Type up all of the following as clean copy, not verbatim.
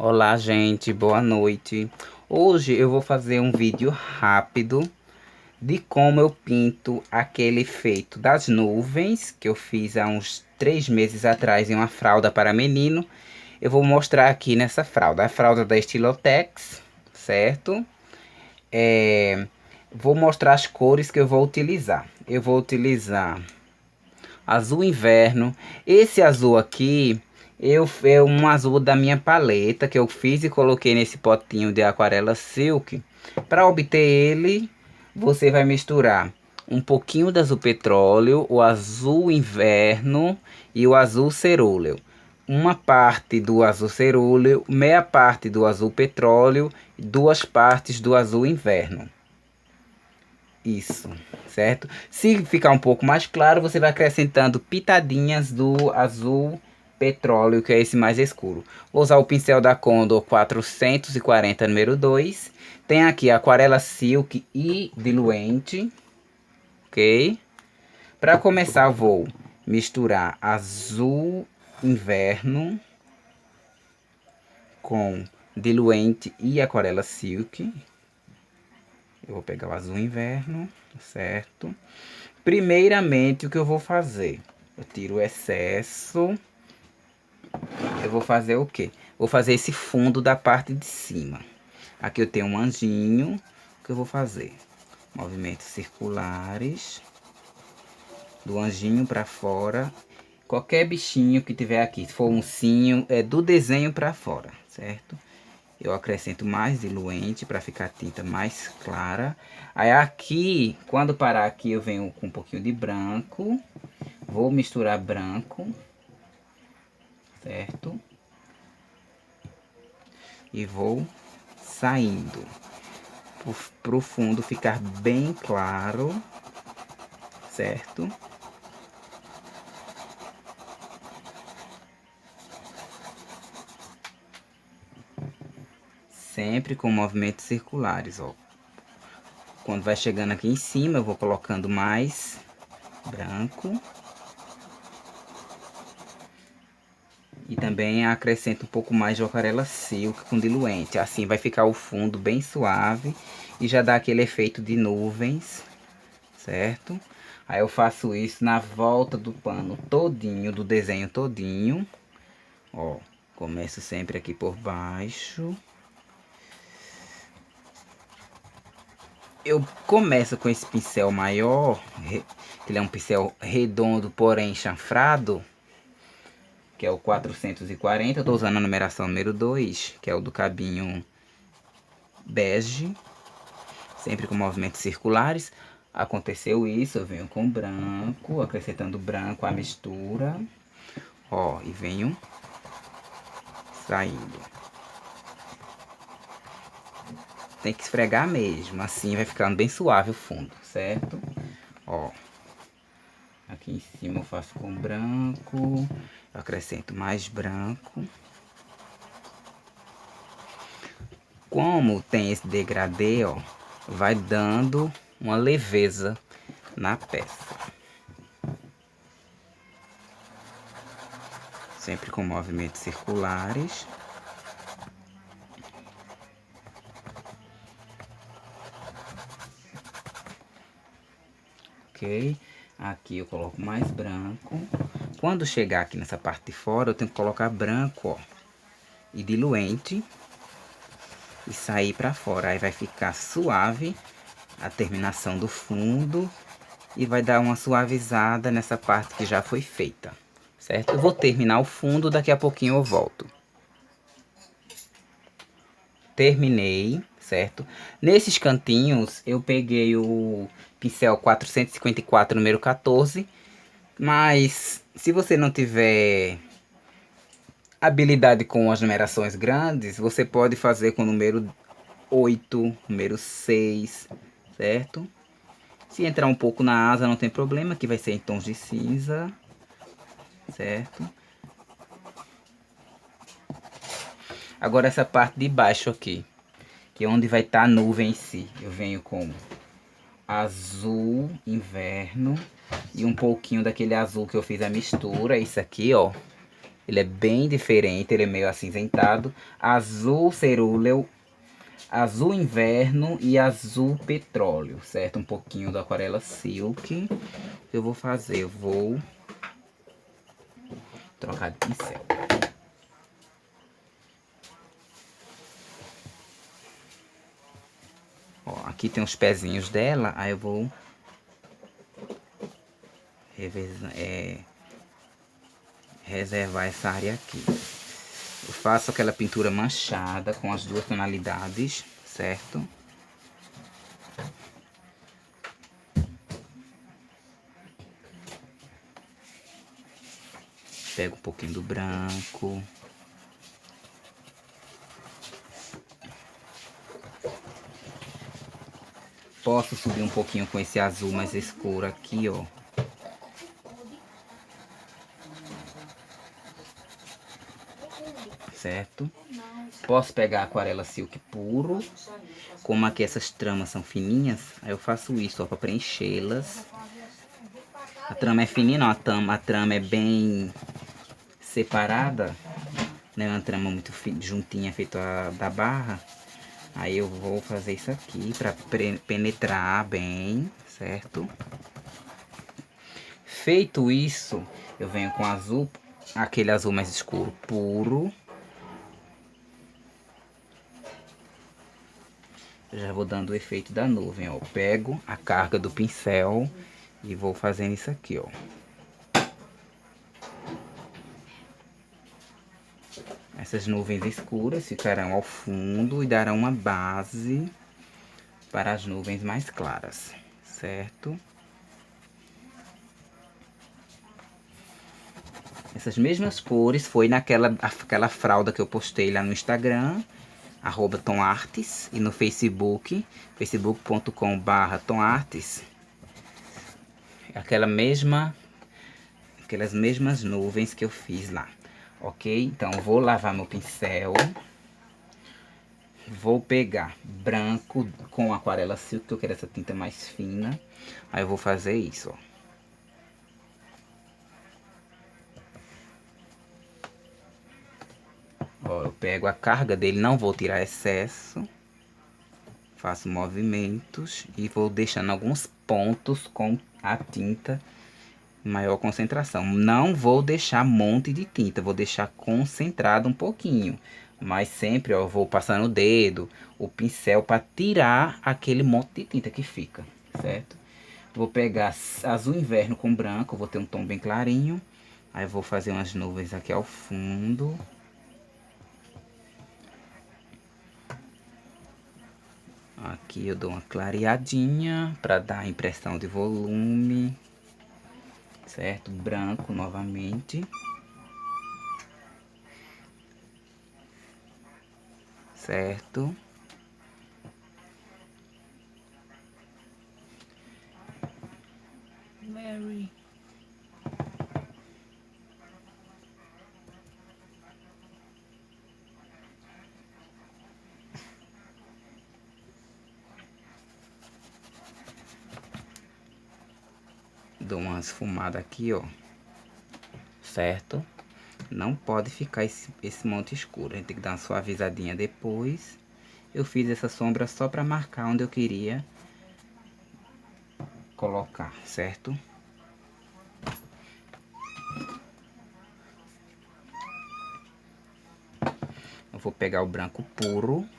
Olá, gente, boa noite. Hoje eu vou fazer um vídeo rápido de como eu pinto aquele efeito das nuvens que eu fiz há uns 3 meses atrás em uma fralda para menino. Eu vou mostrar aqui nessa fralda, a fralda da Estilotex, certo? Vou mostrar as cores que eu vou utilizar. Eu vou utilizar azul inverno. Esse azul aqui é um azul da minha paleta que eu fiz e coloquei nesse potinho de aquarela silk. Para obter ele, você vai misturar um pouquinho do azul petróleo, o azul inverno e o azul cerúleo. Uma parte do azul cerúleo, meia parte do azul petróleo e 2 partes do azul inverno. Isso, certo? Se ficar um pouco mais claro, você vai acrescentando pitadinhas do azul petróleo, que é esse mais escuro. Vou usar o pincel da Condor 440 número 2. Tem aqui aquarela silk e diluente, ok? Para começar, vou misturar azul inverno com diluente e aquarela silk. Eu vou pegar o azul inverno, certo? Primeiramente, o que eu vou fazer? Eu tiro o excesso. Eu vou fazer o quê? Vou fazer esse fundo da parte de cima. Aqui eu tenho um anjinho. O que eu vou fazer? Movimentos circulares. Do anjinho para fora. Qualquer bichinho que tiver aqui, se for um ursinho, é do desenho para fora, certo? Eu acrescento mais diluente para ficar a tinta mais clara. Aí aqui, quando parar aqui, eu venho com um pouquinho de branco. Vou misturar branco, certo? E vou saindo para o fundo ficar bem claro, certo? Sempre com movimentos circulares, ó. Quando vai chegando aqui em cima, eu vou colocando mais branco. E também acrescento um pouco mais de aquarela silk com diluente. Assim vai ficar o fundo bem suave e já dá aquele efeito de nuvens, certo? Aí eu faço isso na volta do pano todinho, do desenho todinho. Ó, começo sempre aqui por baixo. Eu começo com esse pincel maior, ele é um pincel redondo, porém chanfrado, que é o 440. Eu tô usando a numeração número 2, que é o do cabinho bege, sempre com movimentos circulares. Aconteceu isso, eu venho com branco, acrescentando branco à mistura, ó, e venho saindo. Tem que esfregar mesmo, assim vai ficando bem suave o fundo, certo? Ó, aqui em cima eu faço com branco, eu acrescento mais branco. Como tem esse degradê, ó, vai dando uma leveza na peça. Sempre com movimentos circulares. Ok? Aqui eu coloco mais branco. Quando chegar aqui nessa parte de fora, eu tenho que colocar branco, ó, e diluente. E sair pra fora. Aí vai ficar suave a terminação do fundo. E vai dar uma suavizada nessa parte que já foi feita, certo? Eu vou terminar o fundo, daqui a pouquinho eu volto. Terminei, certo? Nesses cantinhos eu peguei o pincel 454 número 14, mas se você não tiver habilidade com as numerações grandes, você pode fazer com o número 8, número 6, certo? Se entrar um pouco na asa não tem problema, que vai ser em tons de cinza, certo? Agora essa parte de baixo aqui, que é onde vai estar a nuvem em si, eu venho com azul inverno e um pouquinho daquele azul que eu fiz a mistura, isso aqui, ó. Ele é bem diferente, ele é meio acinzentado. Azul cerúleo, azul inverno e azul petróleo, certo? Um pouquinho da aquarela silk. Eu vou fazer, eu vou trocar de pincel. Ó, aqui tem os pezinhos dela, aí eu vou reservar essa área aqui. Eu faço aquela pintura manchada com as duas tonalidades, certo? Pego um pouquinho do branco. Posso subir um pouquinho com esse azul mais escuro aqui, ó. Certo? Posso pegar aquarela silk puro. Como aqui essas tramas são fininhas, aí eu faço isso, ó, pra preenchê-las. A trama é fininha, não, a trama é bem separada. Não é uma trama muito juntinha, feita da barra. Aí eu vou fazer isso aqui pra penetrar bem, certo? Feito isso, eu venho com azul, aquele azul mais escuro puro. Já vou dando o efeito da nuvem, ó. Pego a carga do pincel e vou fazendo isso aqui, ó. Essas nuvens escuras ficarão ao fundo e darão uma base para as nuvens mais claras, certo? Essas mesmas cores foi aquela fralda que eu postei lá no Instagram, @tomartes, e no Facebook, facebook.com/tomartes. Aquelas mesmas nuvens que eu fiz lá, ok? Então vou lavar meu pincel. Vou pegar branco com aquarela silk, que eu quero essa tinta mais fina. Aí eu vou fazer isso, ó. Ó, eu pego a carga dele, não vou tirar excesso. Faço movimentos e vou deixando alguns pontos com a tinta em maior concentração. Não vou deixar monte de tinta, vou deixar concentrado um pouquinho. Mas sempre, ó, eu vou passando o dedo, o pincel, para tirar aquele monte de tinta que fica, certo? Vou pegar azul inverno com branco, vou ter um tom bem clarinho. Aí vou fazer umas nuvens aqui ao fundo. Aqui eu dou uma clareadinha para dar a impressão de volume, certo? Branco novamente. Certo? Mary. Dou uma esfumada aqui, ó. Certo? Não pode ficar esse monte escuro. A gente tem que dar uma suavizadinha depois. Eu fiz essa sombra só para marcar onde eu queria colocar, certo? Eu vou pegar o branco puro.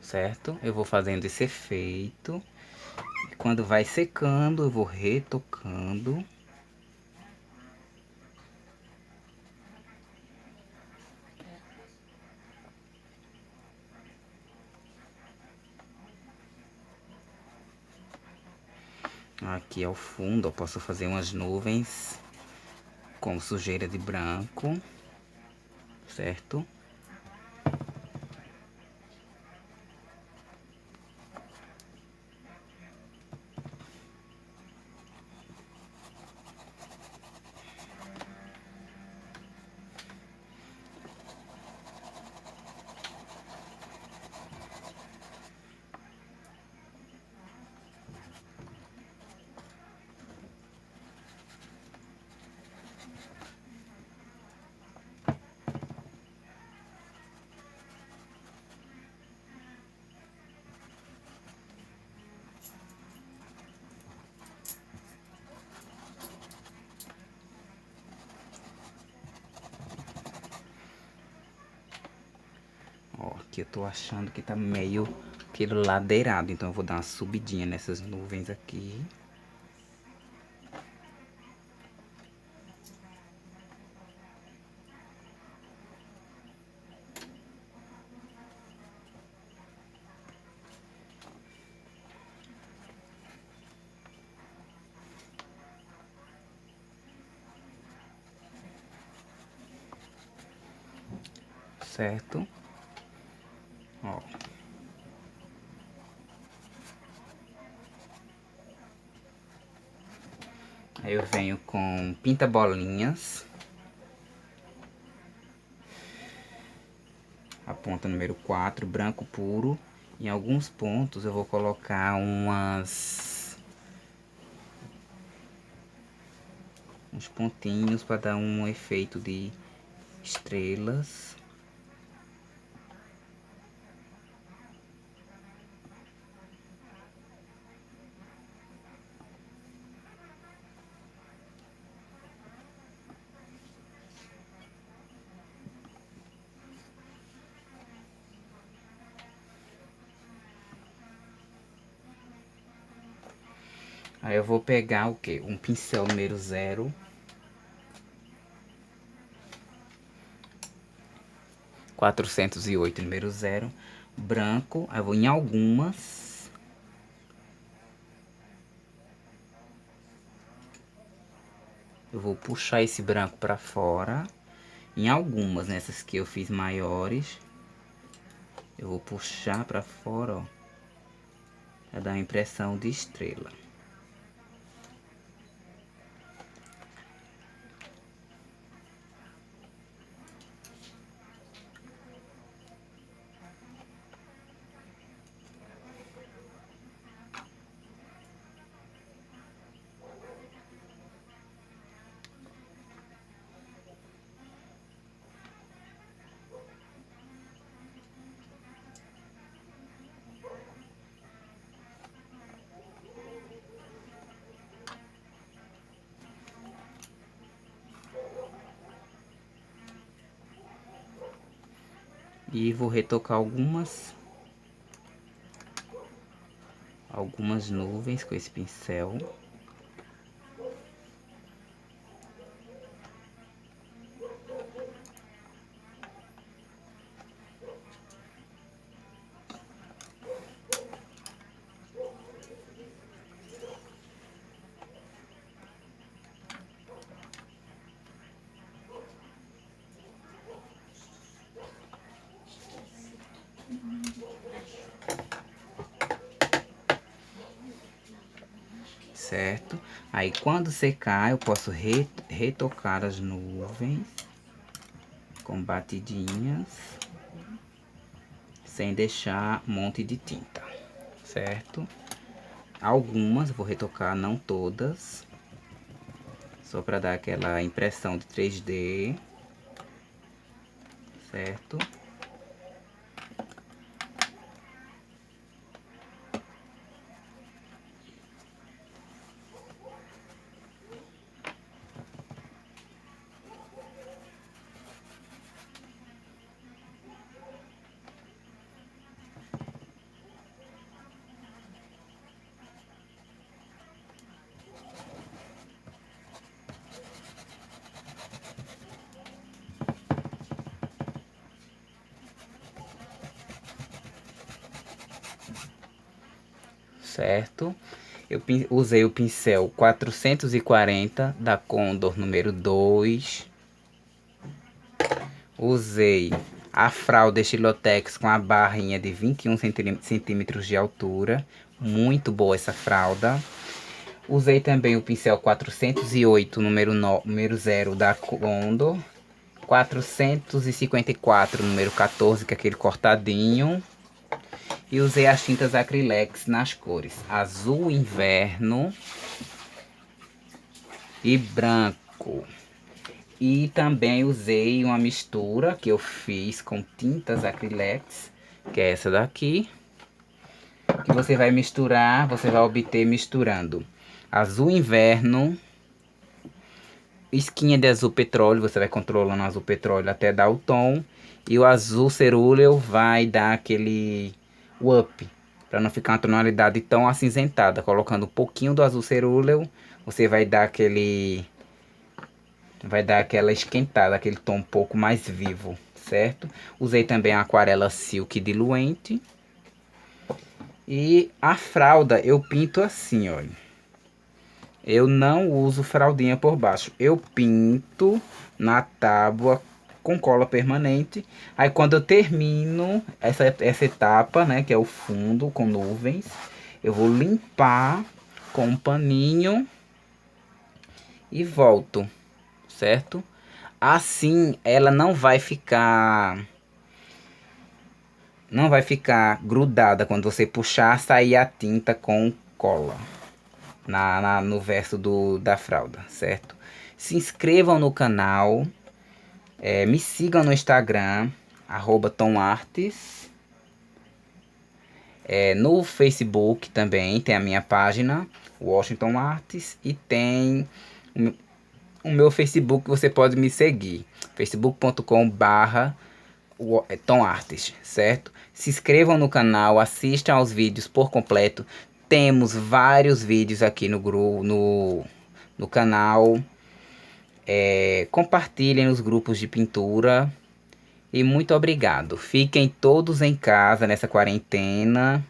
Certo? Eu vou fazendo esse efeito. E quando vai secando, eu vou retocando. Aqui ao fundo eu posso fazer umas nuvens com sujeira de branco, certo? aqui eu tô achando que tá meio que ladeirado, então eu vou dar uma subidinha nessas nuvens aqui. Certo? Ó. Aí eu venho com pinta bolinhas. A ponta número 4, branco puro. Em alguns pontos eu vou colocar uns pontinhos para dar um efeito de estrelas. Aí eu vou pegar o que? Um pincel número 0. (408) número 0. Branco. Aí eu vou em algumas. Eu vou puxar esse branco para fora. Em algumas, nessas que eu fiz maiores. Eu vou puxar para fora, ó. Pra dar uma impressão de estrela. E vou retocar algumas nuvens com esse pincel. Certo? Aí quando secar eu posso retocar as nuvens com batidinhas, sem deixar um monte de tinta, certo? Algumas vou retocar, não todas, só para dar aquela impressão de 3D, certo? Certo? Eu usei o pincel 440 da Condor número 2. Usei a fralda Estilotex com a barrinha de 21 centímetros de altura. Muito boa essa fralda. Usei também o pincel 408 número 0 da Condor. 454 número 14, que é aquele cortadinho. E usei as tintas Acrylex nas cores azul inverno e branco. E também usei uma mistura que eu fiz com tintas Acrylex, que é essa daqui. Que você vai misturar, você vai obter misturando azul inverno, esquinha de azul petróleo, você vai controlando o azul petróleo até dar o tom. E o azul cerúleo vai dar aquele up, para não ficar uma tonalidade tão acinzentada. Colocando um pouquinho do azul cerúleo, você vai dar aquela esquentada, aquele tom um pouco mais vivo, certo? Usei também a aquarela silk diluente. E a fralda eu pinto assim, olha. Eu não uso fraldinha por baixo. Eu pinto na tábua com cola permanente. Aí quando eu termino essa etapa, né, que é o fundo com nuvens, eu vou limpar com um paninho e volto, certo? Assim ela não vai ficar grudada quando você puxar, sair a tinta com cola no verso da fralda, certo? Se inscrevam no canal, me sigam no Instagram, @tomartes. No Facebook também tem a minha página, Washington Artes, e tem o meu Facebook, você pode me seguir, facebook.com/tomartes, certo? Se inscrevam no canal, assistam aos vídeos por completo. Temos vários vídeos aqui no canal. Compartilhem nos grupos de pintura. E muito obrigado. Fiquem todos em casa nessa quarentena.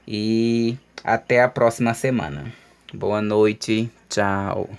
E até a próxima semana. Boa noite. Tchau.